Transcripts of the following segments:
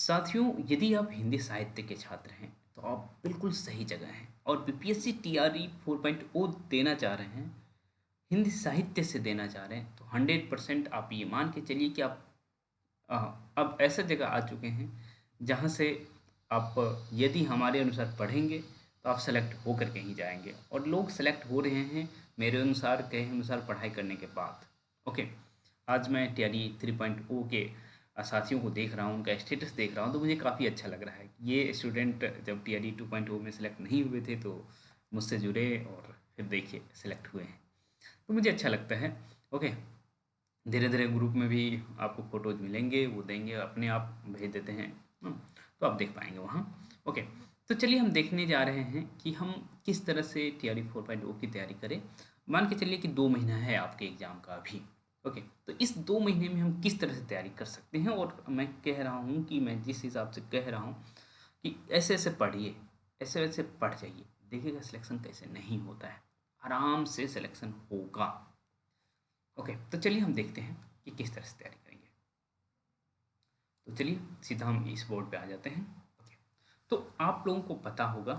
साथियों, यदि आप हिंदी साहित्य के छात्र हैं तो आप बिल्कुल सही जगह हैं और बीपीएससी टीआरई 4.0 देना चाह रहे हैं, हिंदी साहित्य से देना चाह रहे हैं तो 100% आप ये मान के चलिए कि आप अ, अब ऐसा जगह आ चुके हैं जहाँ से आप यदि हमारे अनुसार पढ़ेंगे तो आप सेलेक्ट होकर के ही जाएंगे और लोग सेलेक्ट हो रहे हैं मेरे अनुसार कहे अनुसार पढ़ाई करने के बाद। ओके, आज मैं टीआरई 3.0 के साथियों को देख रहा हूँ, उनका स्टेटस देख रहा हूँ तो मुझे काफ़ी अच्छा लग रहा है। ये स्टूडेंट जब टीआरई 2.0 में सेलेक्ट नहीं हुए थे तो मुझसे जुड़े और फिर देखिए सेलेक्ट हुए हैं, तो मुझे अच्छा लगता है। ओके, धीरे-धीरे ग्रुप में भी आपको फ़ोटोज़ मिलेंगे, वो देंगे, अपने आप भेज देते हैं, तो आप देख पाएँगे वहाँ। ओके, तो चलिए हम देखने जा रहे हैं कि हम किस तरह से टीआरई 4.0 की तैयारी करें। मान के चलिए कि 2 महीना है आपके एग्ज़ाम का अभी। ओके, तो इस 2 महीने में हम किस तरह से तैयारी कर सकते हैं और मैं कह रहा हूँ कि मैं जिस हिसाब से कह रहा हूँ कि ऐसे-ऐसे पढ़िए, ऐसे-वैसे पढ़ जाइए, देखिएगा सिलेक्शन कैसे नहीं होता है, आराम से सिलेक्शन होगा। ओके, तो चलिए हम देखते हैं कि किस तरह से तैयारी करेंगे। तो चलिए सीधा हम इस बोर्ड पे आ जाते हैं। ओके, तो आप लोगों को पता होगा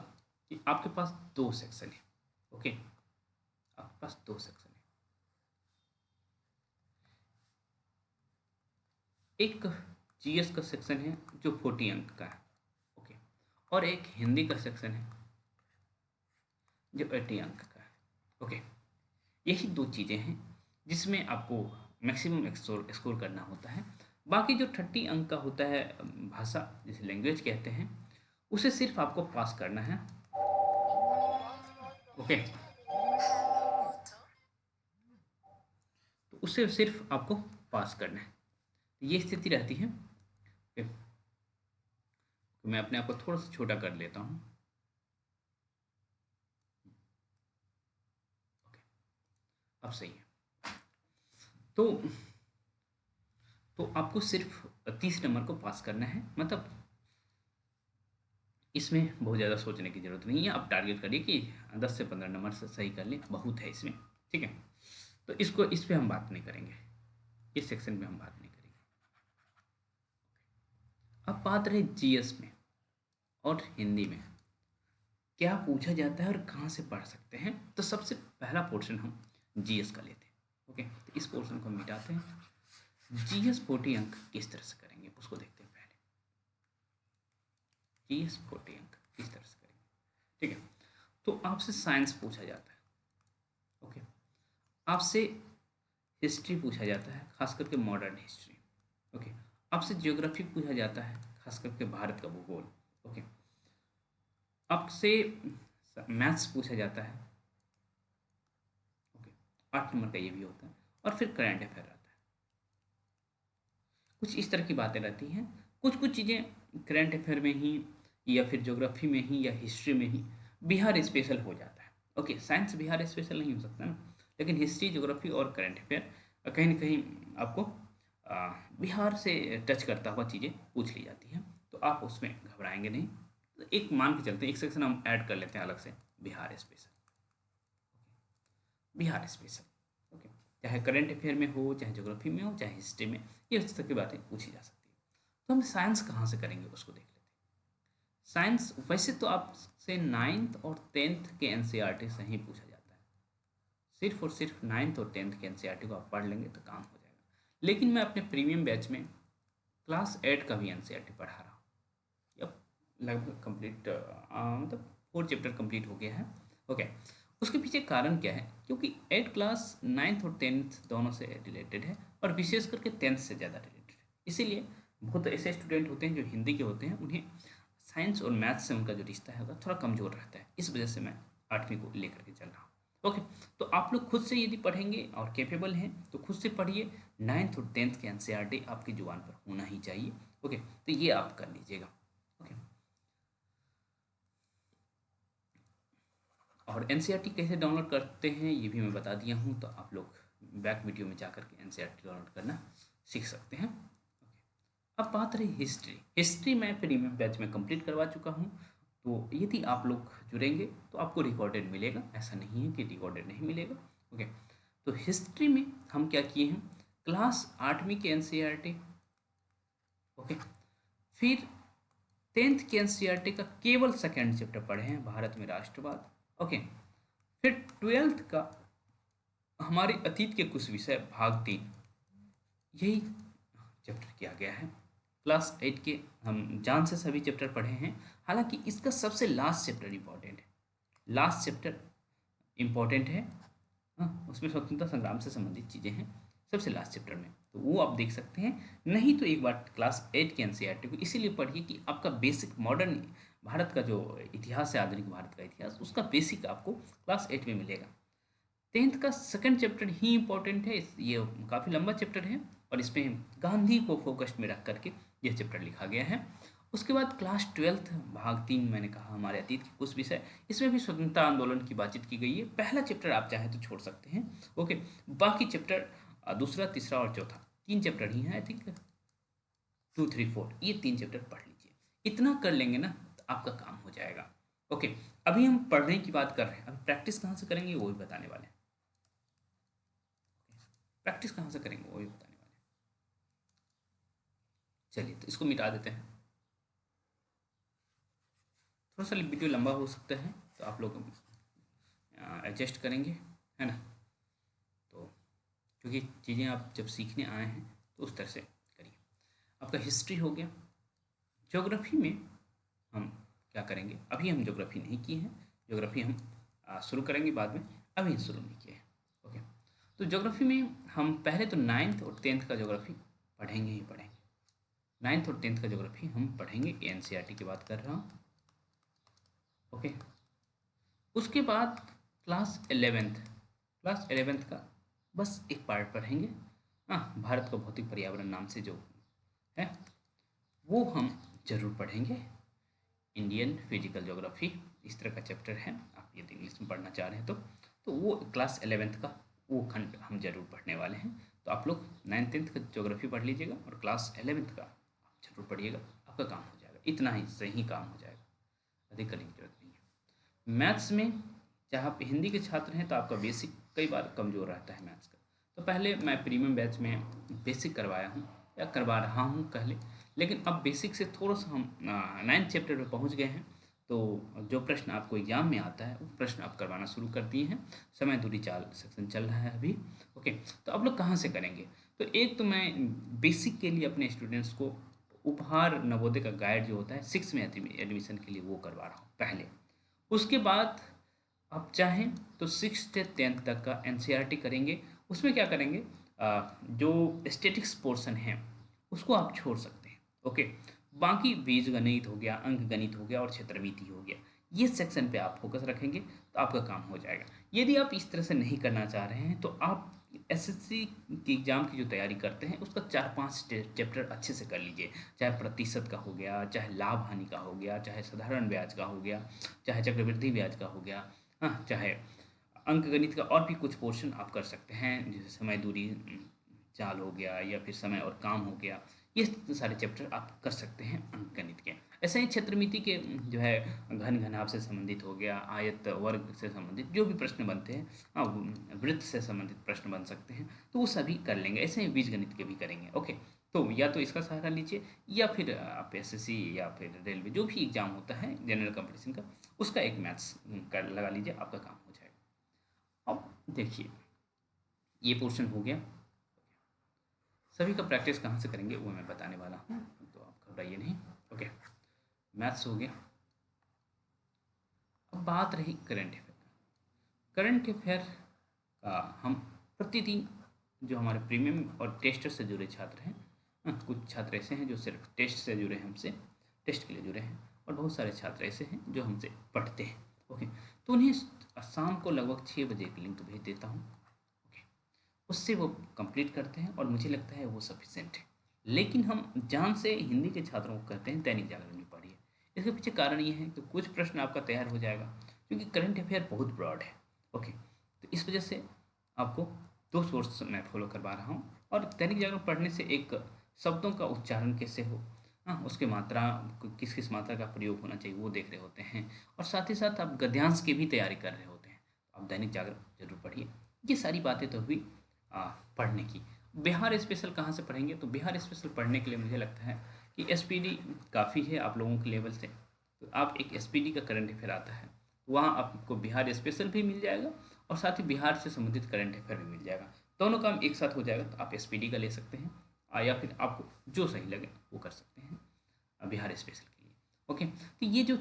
कि आपके पास 2 सेक्शन है। ओके, आपके पास 2 सेक्शन है। एक जीएस का सेक्शन है जो 40 अंक का है। ओके, और एक हिंदी का सेक्शन है जो 80 अंक का है। ओके, यही 2 चीज़ें हैं जिसमें आपको मैक्सिमम स्कोर करना होता है। बाकी जो 30 अंक का होता है भाषा जिसे लैंग्वेज कहते हैं, उसे सिर्फ़ आपको पास करना है। ओके, तो उसे सिर्फ़ आपको पास करना है। ये स्थिति रहती है। ओके, तो मैं अपने आप को थोड़ा-सा छोटा कर लेता हूँ। ओके, अब सही है। तो आपको सिर्फ़ 30 नंबर को पास करना है, मतलब इसमें बहुत ज़्यादा सोचने की ज़रूरत नहीं है। आप टारगेट करिए कि 10 से 15 नंबर से सही कर लें, बहुत है इसमें, ठीक है? तो इस पे हम बात नहीं करेंगे, इस सेक्शन में हम बात नहीं करेंगे। अब बात रही जीएस में और हिंदी में, क्या पूछा जाता है और कहाँ से पढ़ सकते हैं? तो सबसे पहला पोर्शन हम जीएस का लेते हैं। ओके, तो इस पोर्शन को हम मिटाते हैं। जीएस 40 अंक किस तरह से करेंगे उसको देखते हैं पहले। जीएस 40 अंक किस तरह से करेंगे, ठीक है? तो आपसे साइंस पूछा जाता है। ओके, आपसे हिस्ट्री पूछा जाता है, खास करके मॉडर्न हिस्ट्री। ओके, आपसे ज्योग्राफी पूछा जाता है, खास करके भारत का भूगोल। ओके, आपसे मैथ्स पूछा जाता है। ओके, 8 नंबर का ये भी होता है और फिर करंट अफेयर रहता है। कुछ इस तरह की बातें रहती हैं। कुछ कुछ चीज़ें करंट अफेयर में ही या फिर ज्योग्राफी में ही या हिस्ट्री में ही बिहार स्पेशल हो जाता है। ओके, साइंस बिहार स्पेशल नहीं हो सकता ना, लेकिन हिस्ट्री, ज्योग्राफी और करंट अफेयर कहीं न कहीं आपको बिहार से टच करता हुआ चीज़ें पूछ ली जाती हैं, तो आप उसमें घबराएँगे नहीं। तो एक मान के चलते हैं, एक सेक्शन हम ऐड कर लेते हैं अलग से, Bihar special. Bihar special. Okay, चाहे करंट अफेयर में हो, चाहे ज्योग्राफी में हो, चाहे हिस्ट्री में, ये इस तरह की बातें पूछी जा सकती है। तो हम साइंस कहाँ से करेंगे उसको देख लेते हैं। साइंस वैसे तो आपसे 9th और 10th के एनसीईआरटी से ही पूछा जाता है। सिर्फ और सिर्फ 9th और 10th के एनसीईआरटी को आप पढ़ लेंगे तो काम हो जाएगा। लेकिन मैं अपने प्रीमियम बैच में क्लास 8 का भी एनसीईआरटी पढ़ा रहा हूँ। अब लगभग कंप्लीट, मतलब 4 चैप्टर कंप्लीट हो गया है। ओके, उसके पीछे कारण क्या है? क्योंकि 8 क्लास 9th और 10th दोनों से रिलेटेड है और विशेष करके 10th से ज़्यादा रिलेटेड है। इसीलिए बहुत ऐसे स्टूडेंट होते हैं जो हिंदी के होते हैं, उन्हें साइंस और मैथ्स से उनका जो रिश्ता है वो थोड़ा कमज़ोर रहता है। इस वजह से मैं 8वीं को लेकर के चल रहा हूँ। ओके, तो आप लोग खुद से यदि पढ़ेंगे और कैपेबल हैं तो खुद से पढ़िए। 9th और 10th के एनसीईआरटी आपकी जुबान पर होना ही चाहिए। ओके, तो ये आप कर लीजिएगा। ओके, और एनसीईआरटी कैसे डाउनलोड करते हैं ये भी मैं बता दिया हूँ, तो आप लोग बैक वीडियो में जाकर के एनसीईआरटी डाउनलोड करना सीख सकते हैं। ओके, अब बात रही हिस्ट्री। हिस्ट्री मैं प्रीमियम बैच में कंप्लीट करवा चुका हूँ, तो यदि आप लोग जुड़ेंगे तो आपको रिकॉर्डेड मिलेगा, ऐसा नहीं है कि रिकॉर्डेड नहीं मिलेगा। ओके, तो हिस्ट्री में हम क्या किए हैं, क्लास 8वीं के एनसीईआरटी, ओके, फिर 10th के एनसीईआरटी का केवल सेकेंड चैप्टर पढ़े हैं, भारत में राष्ट्रवाद। ओके, फिर 12th का हमारे अतीत के कुछ विषय भाग 3, यही चैप्टर किया गया है। क्लास 8 के हम जान से सभी चैप्टर पढ़े हैं, हालांकि इसका सबसे लास्ट चैप्टर इम्पॉर्टेंट है। लास्ट चैप्टर इम्पॉर्टेंट है, हाँ, उसमें स्वतंत्रता संग्राम से संबंधित चीज़ें हैं सबसे लास्ट चैप्टर में, तो वो आप देख सकते हैं। नहीं तो एक बार क्लास 8 के एनसीईआरटी को इसीलिए पढ़िए कि आपका बेसिक मॉडर्न भारत का जो इतिहास है, आधुनिक भारत का इतिहास, उसका बेसिक आपको क्लास 8 में मिलेगा। 10th का सेकंड चैप्टर ही इम्पोर्टेंट है, ये काफ़ी लंबा चैप्टर है और इसमें गांधी को फोकस में रख करके यह चैप्टर लिखा गया है। उसके बाद क्लास 12th भाग 3, मैंने कहा हमारे अतीत के कुछ विषय, इसमें भी स्वतंत्रता आंदोलन की बातचीत की गई है। पहला चैप्टर आप चाहें तो छोड़ सकते हैं, ओके। बाकी चैप्टर दूसरा, तीसरा और चौथा, 3 चैप्टर ही हैं, आई थिंक 2, 3, 4, ये 3 चैप्टर पढ़ लीजिए। इतना कर लेंगे ना तो आपका काम हो जाएगा, ओके। अभी हम पढ़ने की बात कर रहे हैं, अब प्रैक्टिस कहाँ से करेंगे वो भी बताने वाले हैं। प्रैक्टिस कहाँ से करेंगे वो भी बताने वाले हैं। चलिए, तो इसको मिटा देते हैं। थोड़ा सा वीडियो लंबा हो सकता है, तो आप लोग एडजस्ट करेंगे, है ना। तो क्योंकि चीज़ें आप जब सीखने आए हैं तो उस तरह से करिए। आपका हिस्ट्री हो गया। ज्योग्राफी में हम क्या करेंगे, अभी हम ज्योग्राफी नहीं किए हैं, ज्योग्राफी हम शुरू करेंगे बाद में, अभी शुरू नहीं किए हैं, ओके। तो ज्योग्राफी में हम पहले तो 9th और 10th का ज्योग्राफी पढ़ेंगे ही पढ़ेंगे। 9th और 10th का ज्योग्राफी हम पढ़ेंगे, एनसीईआरटी की बात कर रहा हूँ, ओके। उसके बाद क्लास 11th का बस एक पार्ट पढ़ेंगे, हाँ, भारत का भौतिक पर्यावरण नाम से जो है वो हम जरूर पढ़ेंगे। इंडियन फिजिकल ज्योग्राफी इस तरह का चैप्टर है, आप यदि इंग्लिश में पढ़ना चाह रहे हैं तो वो क्लास 11th का वो खंड हम जरूर पढ़ने वाले हैं। तो आप लोग 9th 10th का ज्योग्राफी पढ़ लीजिएगा और क्लास 11th का आप जरूर पढ़िएगा, आपका काम हो जाएगा, इतना ही सही काम हो जाएगा, अधिक करने की जरूरत नहीं है। मैथ्स में चाहे आप हिंदी के छात्र हैं तो आपका बेसिक कई बार कमज़ोर रहता है मैथ्स का, तो पहले मैं प्रीमियम बैच में बेसिक करवाया हूँ या करवा रहा हूँ पहले, लेकिन अब बेसिक से थोड़ा सा हम 9th चैप्टर पे पहुँच गए हैं। तो जो प्रश्न आपको एग्जाम में आता है वो प्रश्न आप करवाना शुरू कर दिए हैं। समय दूरी चाल सेक्शन चल रहा है अभी, ओके। तो आप लोग कहाँ से करेंगे, तो एक तो मैं बेसिक के लिए अपने स्टूडेंट्स को उपहार नवोदय का गाइड जो होता है 6 में एडमिशन के लिए वो करवा रहा हूँ पहले। उसके बाद आप चाहें तो 6 से 10th तक का एनसीईआरटी करेंगे। उसमें क्या करेंगे, जो स्टेटिक्स पोर्शन है उसको आप छोड़ सकते हैं, ओके। बाकी बीज गणित हो गया, अंक गणित हो गया और क्षेत्रमिति हो गया, ये सेक्शन पे आप फोकस रखेंगे तो आपका काम हो जाएगा। यदि आप इस तरह से नहीं करना चाह रहे हैं तो आप एसएससी की एग्ज़ाम की जो तैयारी करते हैं उसका 4-5 चैप्टर अच्छे से कर लीजिए, चाहे प्रतिशत का हो गया, चाहे लाभ हानि का हो गया, चाहे साधारण ब्याज का हो गया, चाहे चक्रवृद्धि ब्याज का हो गया, हाँ, चाहे अंक गणित का और भी कुछ पोर्शन आप कर सकते हैं, जैसे समय दूरी चाल हो गया या फिर समय और काम हो गया, ये सारे चैप्टर आप कर सकते हैं अंक गणित के। ऐसे ही क्षेत्रमिति के जो है घन घनाभ से संबंधित हो गया, आयत वर्ग से संबंधित जो भी प्रश्न बनते हैं, हाँ, वृत्त से संबंधित प्रश्न बन सकते हैं, तो वो सभी कर लेंगे। ऐसे ही बीजगणित के भी करेंगे, ओके। तो या तो इसका सहारा लीजिए या फिर आप एसएससी या फिर रेलवे जो भी एग्जाम होता है जनरल कंपटीशन का, उसका एक मैथ्स कर लगा लीजिए, आपका काम हो जाएगा। अब देखिए, ये पोर्शन हो गया, सभी का प्रैक्टिस कहाँ से करेंगे वो मैं बताने वाला हूँ, तो आप घबराइए नहीं, ओके। मैथ्स हो गया। अब बात रही करंट अफेयर का। करंट अफेयर का हम प्रतिदिन, जो हमारे प्रीमियम और टेस्ट से जुड़े छात्र हैं, कुछ छात्र ऐसे हैं जो सिर्फ टेस्ट से जुड़े हैं, हमसे टेस्ट के लिए जुड़े हैं, और बहुत सारे छात्र ऐसे हैं जो हमसे पढ़ते हैं, ओके। तो उन्हें शाम को लगभग 6 बजे की लिंक भेज देता हूँ, उससे वो कंप्लीट करते हैं और मुझे लगता है वो सफिशेंट है। लेकिन हम जान से हिंदी के छात्रों को कहते हैं दैनिक जागरण में पढ़िए। इसके पीछे कारण ये है कि कुछ प्रश्न आपका तैयार हो जाएगा, क्योंकि करंट अफेयर बहुत ब्रॉड है, ओके। तो इस वजह से आपको 2 सोर्स मैं फॉलो करवा रहा हूँ। और दैनिक जागरण पढ़ने से एक शब्दों का उच्चारण कैसे हो, हाँ, उसकी मात्रा, किस किस मात्रा का प्रयोग होना चाहिए वो देख रहे होते हैं, और साथ ही साथ आप गद्यांश की भी तैयारी कर रहे होते हैं, तो आप दैनिक जागरण जरूर पढ़िए। ये सारी बातें तो हुई पढ़ने की। बिहार स्पेशल कहाँ से पढ़ेंगे, तो बिहार स्पेशल पढ़ने के लिए मुझे लगता है कि एसपीडी काफ़ी है आप लोगों के लेवल से, तो आप एक एसपीडी का करंट अफेयर आता है, तो वहाँ आपको बिहार स्पेशल भी मिल जाएगा और साथ ही बिहार से संबंधित करंट अफेयर भी मिल जाएगा। दोनों काम एक साथ हो जाएगा, तो आप एसपीडी का ले सकते हैं या फिर आपको जो सही लगे वो कर सकते हैं बिहार स्पेशल के लिए। ओके, तो ये जो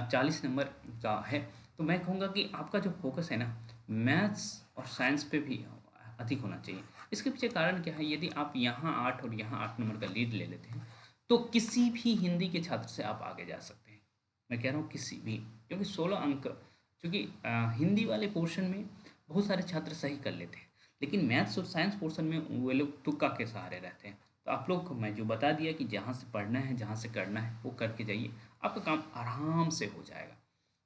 40 नंबर का है, तो मैं कहूँगा कि आपका जो फोकस है ना, मैथ्स और साइंस पे भी अधिक होना चाहिए। इसके पीछे कारण क्या है, यदि आप यहाँ 8 और यहाँ 8 नंबर का लीड ले लेते हैं, तो किसी भी हिंदी के छात्र से आप आगे जा सकते हैं। मैं कह रहा हूँ किसी भी, क्योंकि 16 अंक, क्योंकि हिंदी वाले पोर्शन में बहुत सारे छात्र सही कर लेते हैं, लेकिन मैथ्स और साइंस पोर्शन में वे लोग तुक्का के सहारे रहते हैं। तो आप लोग को मैं जो बता दिया कि जहाँ से पढ़ना है, जहाँ से करना है वो करके जाइए, आपका काम आराम से हो जाएगा।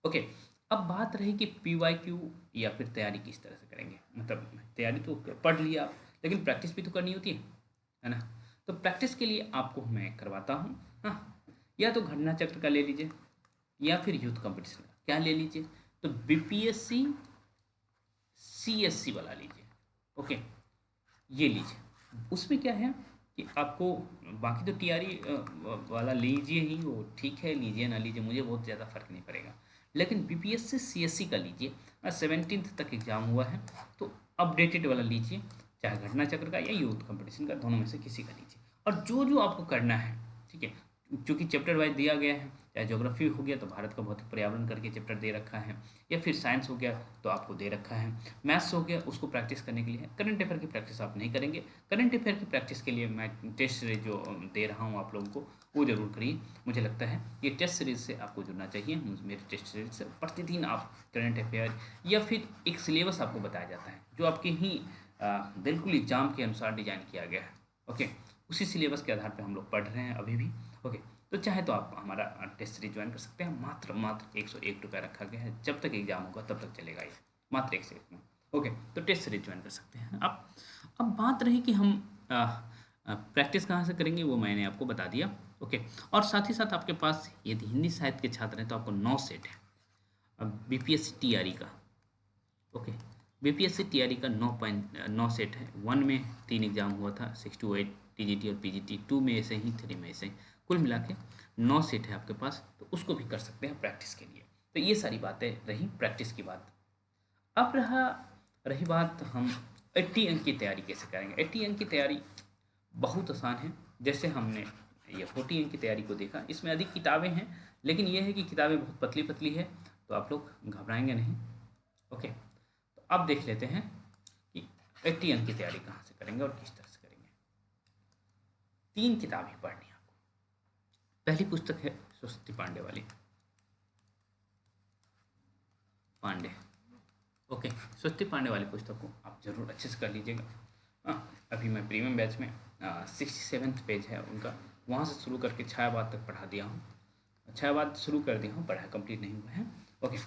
ओके, अब बात रही कि पीवाईक्यू या फिर तैयारी किस तरह से करेंगे। मतलब तैयारी तो पढ़ लिया आप, लेकिन प्रैक्टिस भी तो करनी होती है ना। तो प्रैक्टिस के लिए आपको मैं करवाता हूँ। हाँ, या तो घटना चक्र का ले लीजिए या फिर यूथ कंपटीशन का क्या ले लीजिए, तो बीपीएससी सीएससी वाला लीजिए। ओके, ये लीजिए। उसमें क्या है कि आपको, बाकी तो टीआरई वाला लीजिए ही, वो ठीक है, लीजिए ना लीजिए मुझे बहुत ज़्यादा फर्क नहीं पड़ेगा, लेकिन बीपीएससी सीएससी का लीजिए। 17th तक एग्जाम हुआ है, तो अपडेटेड वाला लीजिए, चाहे घटना चक्र का या यूथ कंपटीशन का, दोनों में से किसी का लीजिए। और जो जो आपको करना है, ठीक है, क्योंकि चैप्टर वाइज दिया गया है, चाहे ज्योग्राफी हो गया तो भारत का भौतिक पर्यावरण करके चैप्टर दे रखा है, या फिर साइंस हो गया तो आपको दे रखा है, मैथ्स हो गया उसको प्रैक्टिस करने के लिए है। करंट अफेयर की प्रैक्टिस आप नहीं करेंगे, करंट अफेयर की प्रैक्टिस के लिए मैं टेस्ट सीरीज जो दे रहा हूँ आप लोगों को, वो जरूर करिए। मुझे लगता है ये टेस्ट सीरीज से आपको जुड़ना चाहिए। मेरे टेस्ट सीरीज से प्रतिदिन आप करंट अफेयर या फिर एक सिलेबस आपको बताया जाता है जो आपके ही बिल्कुल एग्जाम के अनुसार डिजाइन किया गया है। ओके, उसी सिलेबस के आधार पर हम लोग पढ़ रहे हैं अभी भी। ओके, तो चाहे तो आप हमारा टेस्ट सीरीज ज्वाइन कर सकते हैं। मात्र मात्र 101 रुपये रखा गया है, जब तक एग्जाम होगा तब तक चलेगा ये, मात्र 1 से 1 में। ओके, तो टेस्ट सीरीज ज्वाइन कर सकते हैं आप। अब बात रही कि हम प्रैक्टिस कहाँ से करेंगे, वो मैंने आपको बता दिया। ओके, और साथ ही साथ आपके पास यदि हिंदी साहित्य के छात्र हैं तो आपको 9 सेट है अब बीपीएससी टीआरई का। ओके, बीपीएससी टीआरई का 9 सेट है। 1 में 3 एग्जाम हुआ था, 6 to 8 टीजीटी और पीजीटी, 2 में ऐसे ही, 3 में ऐसे ही, कुल मिला के 9 सेट है आपके पास, तो उसको भी कर सकते हैं प्रैक्टिस के लिए। तो ये सारी बातें रही प्रैक्टिस की बात। अब रही बात हम 80 अंक की तैयारी कैसे करेंगे। 80 अंक की तैयारी बहुत आसान है। जैसे हमने ये 40 अंक की तैयारी को देखा, इसमें अधिक किताबें हैं, लेकिन यह है कि किताबें बहुत पतली पतली है, तो आप लोग घबराएंगे नहीं। ओके, तो अब देख लेते हैं कि 80 अंक की तैयारी कहाँ से करेंगे और किस तरह से करेंगे। 3 किताबें पढ़नी है आपको। पहली पुस्तक है स्वस्ति पांडे वाली, पांडे। ओके, स्वस्ति पांडे वाली पुस्तक को आप जरूर अच्छे से कर लीजिएगा। अभी मैं प्रीमियम बैच में 67th पेज है उनका, वहाँ से शुरू करके छायावाद तक पढ़ा दिया हूँ। छायावाद शुरू कर दिया हूँ, पढ़ाई कंप्लीट नहीं हुआ है। ओके,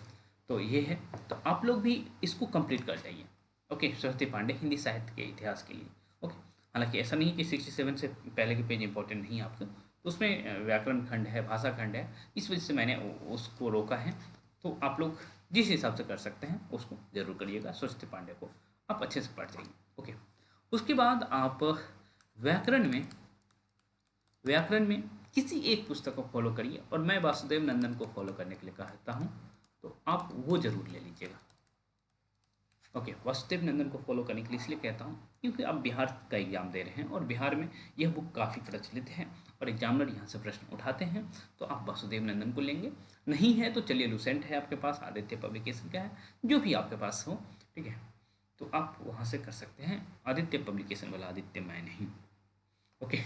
तो ये है, तो आप लोग भी इसको कंप्लीट कर जाइए। ओके, स्वस्ति पांडे हिंदी साहित्य के इतिहास के लिए। ओके, हालांकि ऐसा नहीं कि 67 से पहले के पेज इंपॉर्टेंट नहीं है आपको, तो उसमें व्याकरण खंड है, भाषा खंड है, इस वजह से मैंने उसको रोका है। तो आप लोग जिस हिसाब से कर सकते हैं उसको जरूर करिएगा। स्वस्ति पांडे को आप अच्छे से पढ़ जाइए। ओके, उसके बाद आप व्याकरण में किसी एक पुस्तक को फॉलो करिए, और मैं वासुदेव नंदन को फॉलो करने के लिए कहता हूँ, तो आप वो जरूर ले लीजिएगा। ओके, वासुदेव नंदन को फॉलो करने के लिए इसलिए कहता हूँ क्योंकि आप बिहार का एग्जाम दे रहे हैं और बिहार में यह बुक काफ़ी प्रचलित है और एग्जामिनर यहाँ से प्रश्न उठाते हैं, तो आप वासुदेव नंदन को लेंगे। नहीं है तो चलिए लूसेंट है आपके पास, आदित्य पब्लिकेशन का है, जो भी आपके पास हो, ठीक है, तो आप वहाँ से कर सकते हैं। आदित्य पब्लिकेशन वाला आदित्य मैं नहीं। ओके,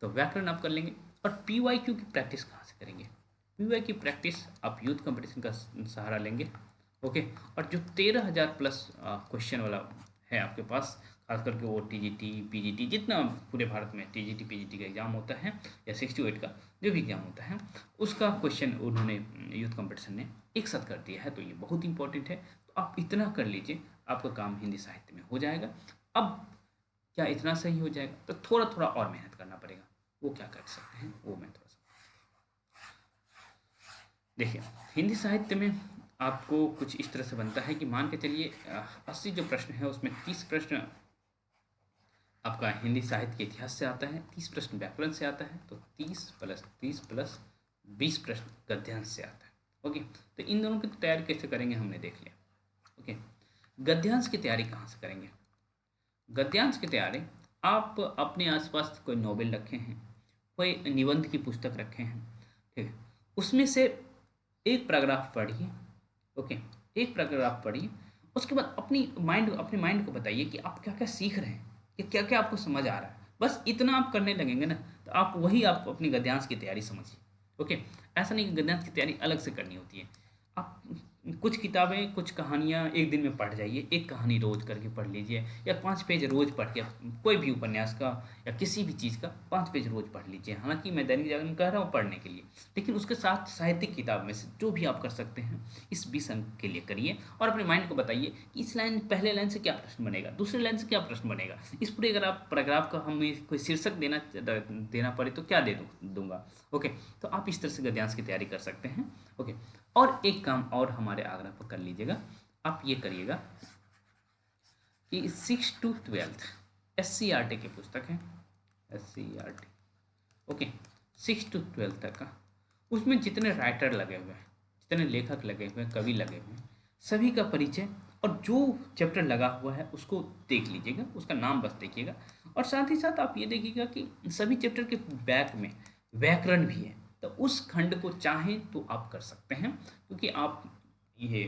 तो व्याकरण आप कर लेंगे। और पीवाईक्यू की प्रैक्टिस कहाँ से करेंगे। पीवाई की प्रैक्टिस आप यूथ कंपटीशन का सहारा लेंगे। ओके, और जो 13,000 प्लस क्वेश्चन वाला है आपके पास, खास करके वो टीजीटी पीजीटी, जितना पूरे भारत में टीजीटी पीजीटी का एग्जाम होता है या 68 का जो भी एग्जाम होता है, उसका क्वेश्चन उन्होंने यूथ कंपटीशन ने एक साथ कर दिया है, तो ये बहुत इंपॉर्टेंट है। तो आप इतना कर लीजिए, आपका काम हिंदी साहित्य में हो जाएगा। अब क्या इतना सही हो जाएगा, तो थोड़ा थोड़ा और मेहनत करना पड़ेगा। वो क्या कर सकते हैं, वो मैं थोड़ा सा देखिए। हिंदी साहित्य में आपको कुछ इस तरह से बनता है कि मान के चलिए 80 जो प्रश्न है उसमें 30 प्रश्न आपका हिंदी साहित्य के इतिहास से आता है, 30 प्रश्न व्याकरण से आता है, तो 30 + 30 + 20 प्रश्न गद्यांश से आता है। ओके, तो इन दोनों की तैयारी कैसे करेंगे हमने देख लिया। ओके, गद्यांश की तैयारी कहाँ से करेंगे? गद्यांश की तैयारी आप अपने आसपास कोई नॉवेल रखे हैं, कोई निबंध की पुस्तक रखे हैं, ठीक है, उसमें से एक पैराग्राफ पढ़िए। ओके, एक पैराग्राफ पढ़िए, उसके बाद अपने माइंड को बताइए कि आप क्या क्या सीख रहे हैं, कि क्या क्या आपको समझ आ रहा है। बस इतना आप करने लगेंगे ना, तो आप अपनी गद्यांश की तैयारी समझिए। ओके, ऐसा नहीं कि गद्यांश की तैयारी अलग से करनी होती है। आप कुछ किताबें, कुछ कहानियाँ एक दिन में पढ़ जाइए, एक कहानी रोज करके पढ़ लीजिए, या 5 पेज रोज पढ़ के कोई भी उपन्यास का या किसी भी चीज़ का 5 पेज रोज पढ़ लीजिए। हालांकि मैं दैनिक जागरण कह रहा हूँ पढ़ने के लिए, लेकिन उसके साथ साहित्यिक किताब में से जो भी आप कर सकते हैं इस 20 अंक के लिए करिए, और अपने माइंड को बताइए कि इस लाइन, पहले लाइन से क्या प्रश्न बनेगा, दूसरे लाइन से क्या प्रश्न बनेगा। इस पूरे अगर आप पैराग्राफ का हमें कोई शीर्षक देना पड़े तो क्या दूंगा। ओके, तो आप इस तरह से गद्यांश की तैयारी कर सकते हैं। ओके, और एक काम और हमारे आग्रह पर कर लीजिएगा, आप ये करिएगा कि 6 to 12 SCERT की पुस्तक है, SCERT। ओके, 6 to 12 तक का, उसमें जितने राइटर लगे हुए हैं, जितने लेखक लगे हुए हैं, कवि लगे हुए हैं, सभी का परिचय और जो चैप्टर लगा हुआ है उसको देख लीजिएगा, उसका नाम बस देखिएगा। और साथ ही साथ आप ये देखिएगा कि सभी चैप्टर के बैक में व्याकरण भी है, तो उस खंड को चाहें तो आप कर सकते हैं, क्योंकि आप ये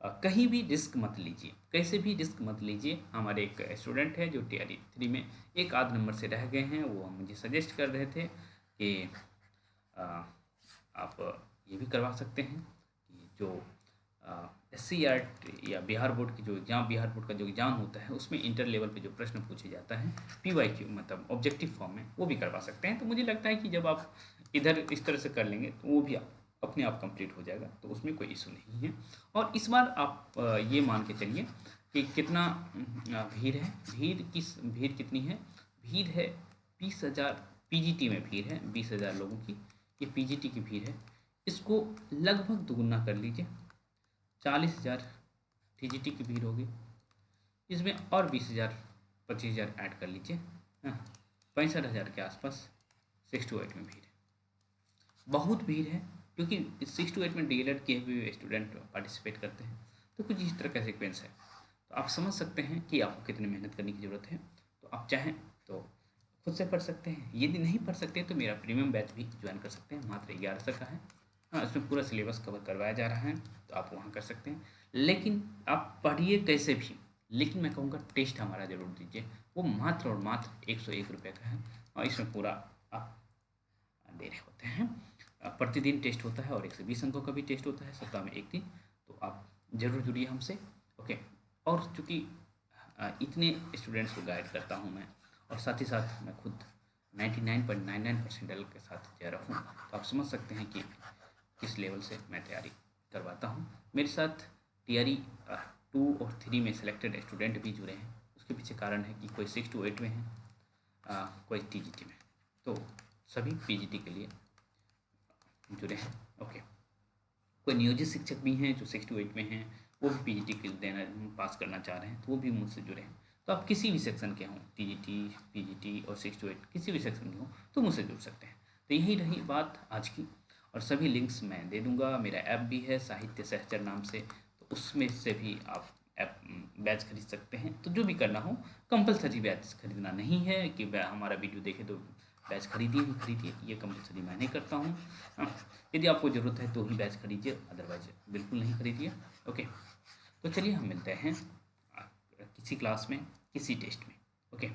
कहीं भी रिस्क मत लीजिए, कैसे भी रिस्क मत लीजिए। हमारे एक स्टूडेंट है जो TRE 3 में एक आध नंबर से रह गए हैं, वो मुझे सजेस्ट कर रहे थे कि अ, आप ये भी करवा सकते हैं कि जो SCERT या बिहार बोर्ड का जो एग्ज़ाम होता है उसमें इंटर लेवल पे जो प्रश्न पूछे जाता है PYQ, मतलब ऑब्जेक्टिव फॉर्म में, वो भी करवा सकते हैं। तो मुझे लगता है कि जब आप इधर इस तरह से कर लेंगे तो वो भी अपने आप कंप्लीट हो जाएगा, तो उसमें कोई इशू नहीं है। और इस बार आप ये मान के चलिए कि कितना भीड़ है, भीड़ कितनी है? भीड़ है 20,000, PGT में भीड़ है 20,000 लोगों की, ये PGT की भीड़ है। इसको लगभग दुगुना कर लीजिए, 40,000 TGT की भीड़ होगी, इसमें और 20,000 25,000 ऐड कर लीजिए, हाँ, 65,000 के आसपास 6 to 8 में भीड़ है। बहुत भीड़ है, क्योंकि 6 to 8 में DLED किए हुए स्टूडेंट पार्टिसिपेट करते हैं, तो कुछ इस तरह का सीक्वेंस है। तो आप समझ सकते हैं कि आपको कितनी मेहनत करने की ज़रूरत है। तो आप चाहें तो खुद से पढ़ सकते हैं, यदि नहीं पढ़ सकते तो मेरा प्रीमियम बैच भी ज्वाइन कर सकते हैं, मात्र 1100 का है। हाँ, इसमें पूरा सिलेबस कवर करवाया जा रहा है, तो आप वहाँ कर सकते हैं। लेकिन आप पढ़िए कैसे भी, लेकिन मैं कहूँगा टेस्ट हमारा ज़रूर दीजिए, वो मात्र और मात्र 101 रुपये का है, और इसमें पूरा आप दे रहे होते हैं। प्रतिदिन टेस्ट होता है और 120 अंकों का भी टेस्ट होता है, सप्ताह में एक दिन। तो आप ज़रूर जुड़िए हमसे। ओके, और चूँकि इतने स्टूडेंट्स को गाइड करता हूँ मैं, और साथ ही साथ मैं खुद 99.99% के साथ तैयार हूँ, तो आप समझ सकते हैं कि किस लेवल से मैं तैयारी करवाता हूँ। मेरे साथ TRE 2 और 3 में सिलेक्टेड स्टूडेंट भी जुड़े हैं। उसके पीछे कारण है कि कोई 6 to 8 में है, कोई TGT में, तो सभी PGT के लिए जुड़े हैं। ओके, कोई नियोजित शिक्षक भी हैं जो 6 to 8 में हैं, वो भी PGT के देना पास करना चाह रहे हैं, तो वो भी मुझसे जुड़े हैं। तो आप किसी भी सेक्शन के हों, TGT, PGT और 6 to 8 किसी भी सेक्शन के हों, तो मुझसे जुड़ सकते हैं। तो यही रही बात आज की, और सभी लिंक्स मैं दे दूंगा। मेरा ऐप भी है साहित्य सहचर नाम से, तो उसमें से भी आप ऐप बैच खरीद सकते हैं। तो जो भी करना हो, कंपलसरी बैच खरीदना नहीं है कि हमारा वीडियो देखे तो बैच खरीदिए ही खरीदिए, ये कंपलसरी मैं नहीं करता हूँ। हाँ, यदि आपको ज़रूरत है तो ही बैच खरीदिए, अदरवाइज बिल्कुल नहीं खरीदिए। ओके, तो चलिए हम मिलते हैं किसी क्लास में, किसी टेस्ट में। ओके।